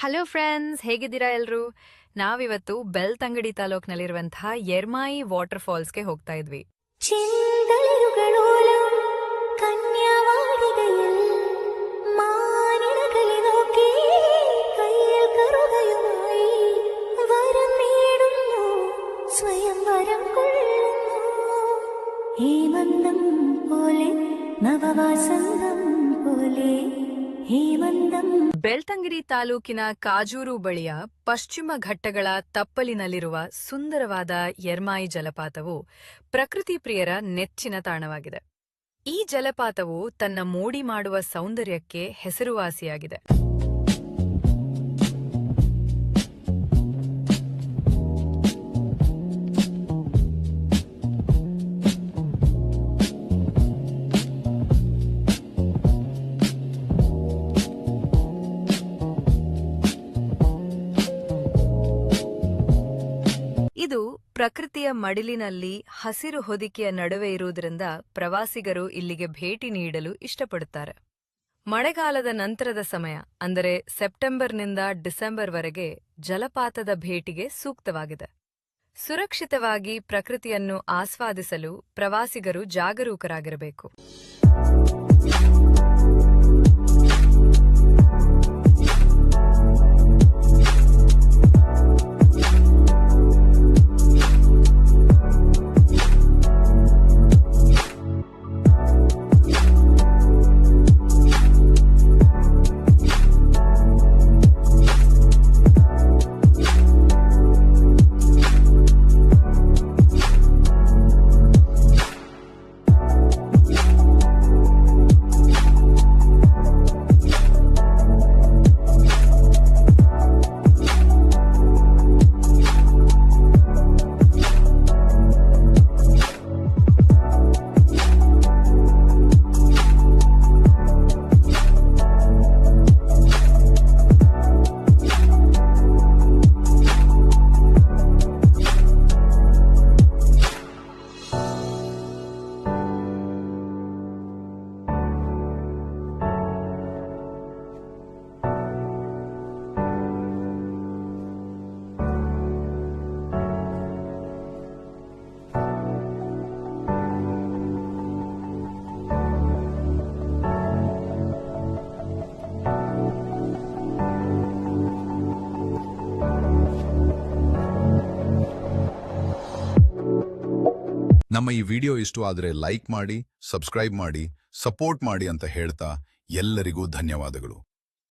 Hello friends, ಹೇಗಿದ್ದೀರಾ ಎಲ್ರು? ನಾವಿವತ್ತು ಬೆಳ್ತಂಗಡಿ ತಾಲೂಕ್ನಲ್ಲಿರುವಂತಹ ಎರ್ಮಾಯಿ ವಾಟರ್ ಫಾಲ್ಸ್ಗೆ ಹೋಗ್ತಾ ಇದ್ವಿ. ചെന്തളിരുകളോലം കന്യാവാടികയിൽ മാനിടകളെ നോക്കി കയ്യിൽ കറുകയുമായി വരം നേടുന്നു, സ്വയം വരം കൊള്ളുന്നു. ഹേമന്തം പോലെ നവവാസന്തം പോലെ ಹೇಮಂದಂ. ಬೆಳ್ತಂಗಡಿ ತಾಲೂಕಿನ ಕಾಜೂರು ಬಳಿಯ ಪಶ್ಚಿಮ ಘಟ್ಟಗಳ ತಪ್ಪಲಿನಲ್ಲಿರುವ ಸುಂದರವಾದ ಎರ್ಮಾಯಿ ಜಲಪಾತವು ಪ್ರಕೃತಿ ಪ್ರಿಯರ ನೆಚ್ಚಿನ ತಾಣವಾಗಿದೆ. ಈ ಜಲಪಾತವು ತನ್ನ ಮೋಡಿ ಮಾಡುವ ಸೌಂದರ್ಯಕ್ಕೆ ಹೆಸರುವಾಸಿಯಾಗಿದೆ. ಇದು ಪ್ರಕೃತಿಯ ಮಡಿಲಿನಲ್ಲಿ ಹಸಿರು ಹೊದಿಕೆಯ ನಡುವೆ ಇರುವುದರಿಂದ ಪ್ರವಾಸಿಗರು ಇಲ್ಲಿಗೆ ಭೇಟಿ ನೀಡಲು ಇಷ್ಟಪಡುತ್ತಾರೆ. ಮಳೆಗಾಲದ ನಂತರದ ಸಮಯ ಅಂದರೆ ಸೆಪ್ಟೆಂಬರ್ನಿಂದ ಡಿಸೆಂಬರ್ವರೆಗೆ ಜಲಪಾತದ ಭೇಟಿಗೆ ಸೂಕ್ತವಾಗಿದೆ. ಸುರಕ್ಷಿತವಾಗಿ ಪ್ರಕೃತಿಯನ್ನು ಆಸ್ವಾದಿಸಲು ಪ್ರವಾಸಿಗರು ಜಾಗರೂಕರಾಗಿರಬೇಕು. ನಮ್ಮ ಈ ವಿಡಿಯೋ ಇಷ್ಟವಾದರೆ ಲೈಕ್ ಮಾಡಿ, ಸಬ್ಸ್ಕ್ರೈಬ್ ಮಾಡಿ, ಸಪೋರ್ಟ್ ಮಾಡಿ ಅಂತ ಹೇಳ್ತಾ ಎಲ್ಲರಿಗೂ ಧನ್ಯವಾದಗಳು.